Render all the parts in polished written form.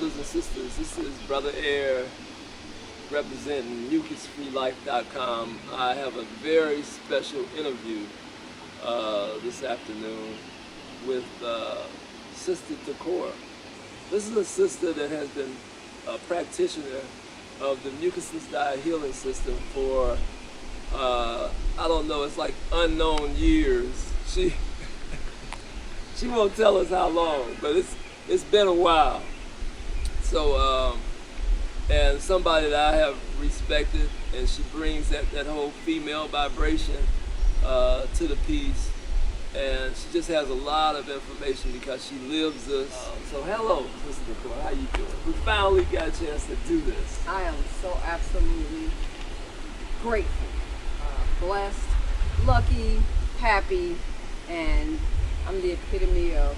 brothers and sisters. This is Brother Air representing Mucus-free-life.com. I have a very special interview this afternoon with Sister Tekoa. This is a sister that has been a practitioner of the Mucusless Diet Healing System for, I don't know, it's like unknown years. She won't tell us how long, but it's been a while. So, and somebody that I have respected, and she brings that whole female vibration to the piece, and she just has a lot of information because she lives this. So hello, Sister Tekoa, how you doing? We finally got a chance to do this. I am so absolutely grateful, blessed, lucky, happy, and I'm the epitome of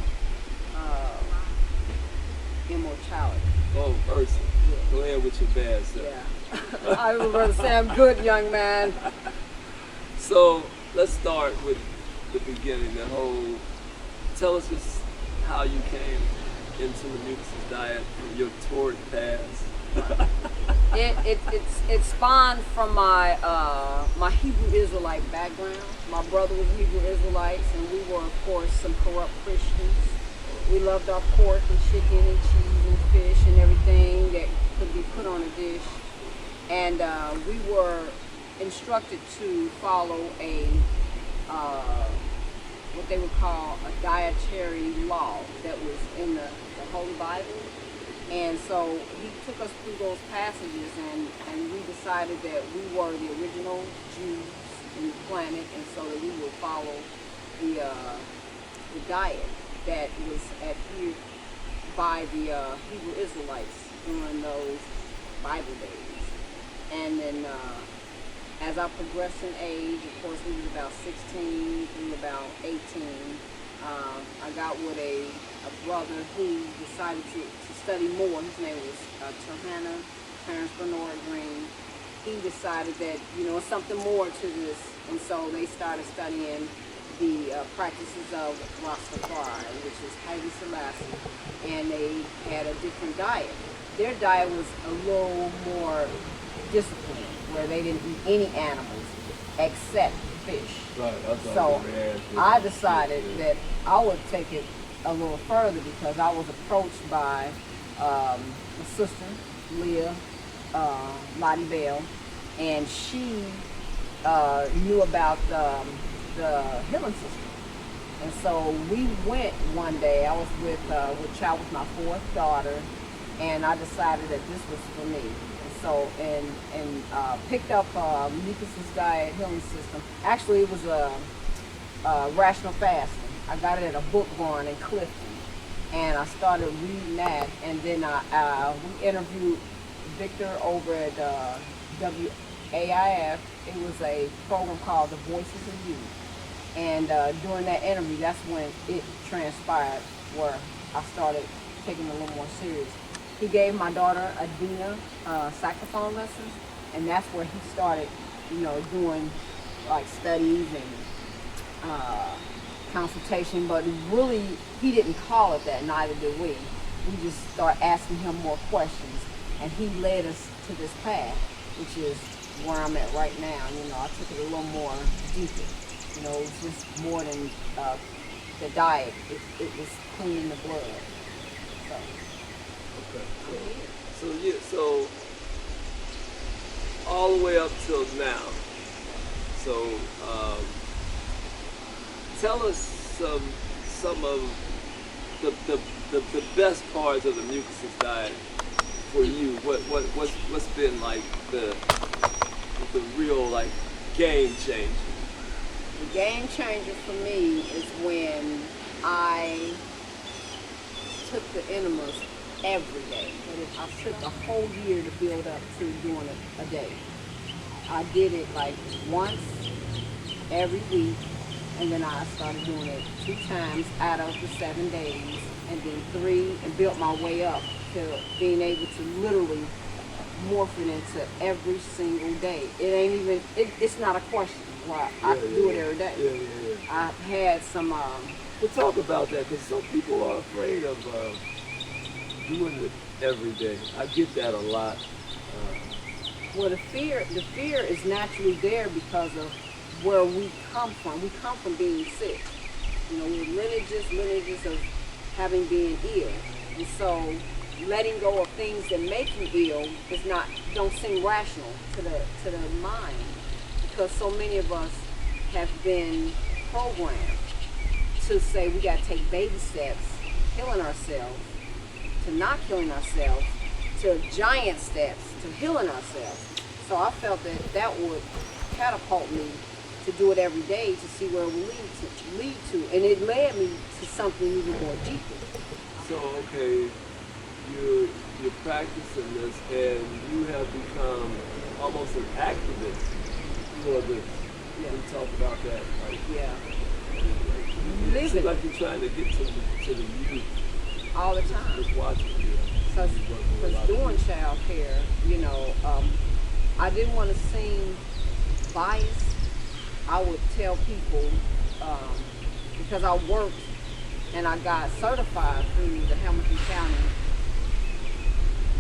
immortality. Oh, person. Yeah. Go ahead with your bad stuff. Yeah. I would rather say I'm good, young man. So let's start with the beginning. Tell us just how you came into the Mucusless diet from your torrid past. It spawned from my my Hebrew Israelite background. My brother was Hebrew Israelites, and we were, of course, some corrupt Christians. We loved our pork and chicken and cheese and fish and everything that could be put on a dish. And we were instructed to follow a what they would call a dietary law that was in the Holy Bible. And so he took us through those passages, and we decided that we were the original Jews in the planet, and so that we would follow the diet that was adhered by the Hebrew Israelites during those Bible days. And then as I progressed in age, of course we was about 16 through about 18, I got with a brother who decided to study more. His name was Clarence Bernard Green. He decided that, you know, something more to this, and so they started studying the practices of Rastafari, which is Haile Selassie, and they had a different diet. Their diet was a little more disciplined, where they didn't eat any animals except fish. Right, so I decided that I would take it a little further, because I was approached by a sister, Leah Lottie Bell, and she knew about the healing system. And so we went one day. I was with child with my fourth daughter, and I decided that this was for me. And so picked up Mucusless Diet Healing System. Actually, it was a rational fasting. I got it at a book barn in Clifton, and I started reading that, and then we interviewed Victor over at WAIF. It was a program called The Voices of Youth, and during that interview, that's when it transpired, where I started taking it a little more serious. He gave my daughter Adina saxophone lessons, and that's where he started, you know, doing like studies and consultation, but really he didn't call it that, neither did we. We just started asking him more questions, and he led us to this path, which is where I'm at right now. You know, I took it a little more deeper. You know, it's just more than the diet. It was cleaning the blood. So. Okay. So all the way up till now. So tell us some of the best parts of the Mucusless diet for you. What's been like the real like game changer? The game changer for me is when I took the enemas every day. I took a whole year to build up to doing it a day. I did it like once every week, and then I started doing it 2 times out of the 7 days, and then 3, and built my way up to being able to literally morph it into every single day. It ain't even, it's not a question. Why I do it every day. Yeah. I've had some We'll talk about that, because some people are afraid of doing every day. I get that a lot. Well, the fear is naturally there because of where we come from. We come from being sick. You know, we're lineages of having been ill. And so letting go of things that make you ill don't seem rational to the mind, because so many of us have been programmed to say we got to take baby steps, healing ourselves, to not killing ourselves, to giant steps, to healing ourselves. So I felt that would catapult me to do it every day to see where it would lead to. And it led me to something even more deeper. So, okay, you're practicing this and you have become almost an activist for this. Yeah. We talk about that. Like, Yeah. it seems like you're trying to get to the youth all the time. just watching you. So, because doing child care, you know, I didn't want to seem biased. I would tell people, because I worked and I got certified through the Hamilton County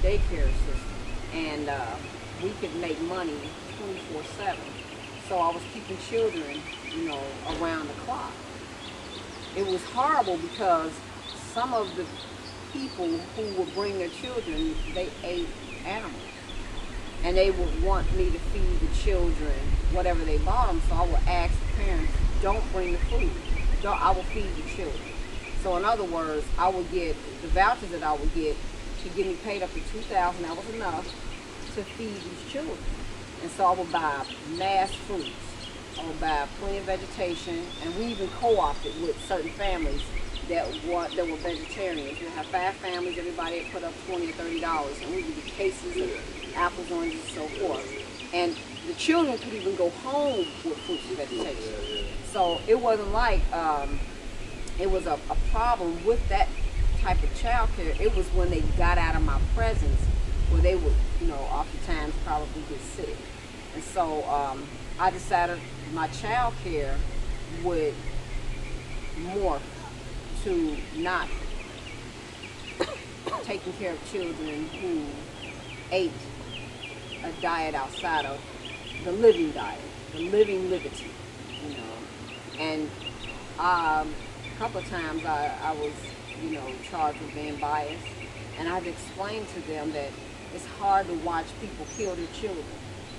daycare system, and we could make money 24/7. So I was keeping children, you know, around the clock. It was horrible because some of the people who would bring their children, they ate animals. And they would want me to feed the children whatever they bought them. So I would ask the parents, don't bring the food. I will feed the children. So in other words, I would get the vouchers that I would get to get me paid up to $2,000. That was enough to feed these children. And so I would buy mass fruits. I would buy plenty of vegetation. And we even co-opted with certain families that were vegetarians. We have 5 families, everybody had put up $20 or $30, and we would get cases of apples, oranges, and so forth. And the children could even go home with fruits and vegetation. So it wasn't like it was a problem with that type of child care. It was when they got out of my presence where they would, you know, oftentimes probably get sick. And so I decided my child care would morph to not taking care of children who ate a diet outside of the living diet, the living liberty, you know. And a couple of times I was, you know, charged with being biased, and I've explained to them that it's hard to watch people kill their children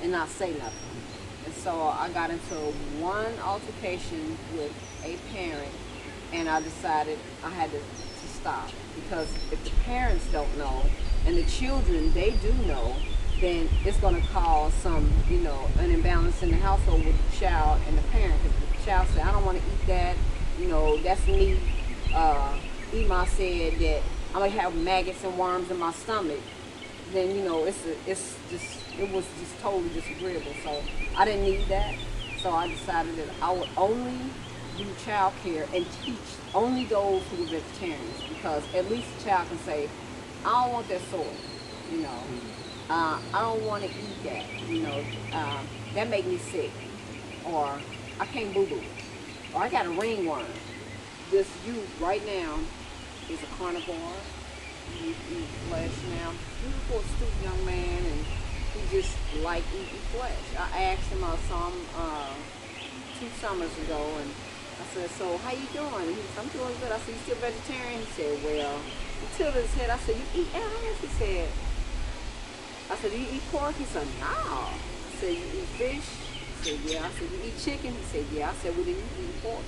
and not say nothing. And so I got into one altercation with a parent, and I decided I had to stop, because if the parents don't know and the children, they do know, then it's going to cause some, you know, an imbalance in the household with the child and the parent. Because the child said, I don't want to eat that, you know, that's me. Ema said that I'm going to have maggots and worms in my stomach. Then, you know, it was just totally disagreeable. So I didn't need that. So I decided that I would only do child care and teach only those who were vegetarians, because at least the child can say, I don't want that soy, you know. I don't want to eat that, you know. That make me sick, or I can't boo-boo, or I got a ringworm. This youth right now is a carnivore. He eats flesh now. He was a astute young man, and he just liked eating flesh. I asked him some 2 summers ago, and I said, so how you doing? He said, I'm doing good. I said, you still vegetarian? He said, well, he tilted his head. I said, you eat animals? He said, I said, do you eat pork? He said, no. I said, you eat fish? He said, yeah. I said, you eat chicken? He said, yeah. I said, well, then you eat pork.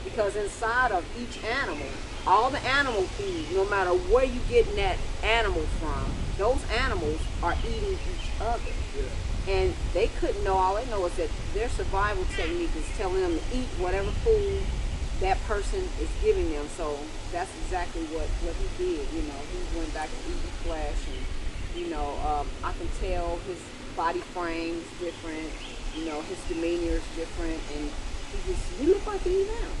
Because inside of each animal, all the animal food, no matter where you're getting that animal from, those animals are eating each other. And they couldn't know. All they know is that their survival technique is telling them to eat whatever food that person is giving them. So that's exactly what he did. You know, he went back to eating flesh, and you know, I can tell his body frame is different. You know, his demeanor is different, and he looked like he now.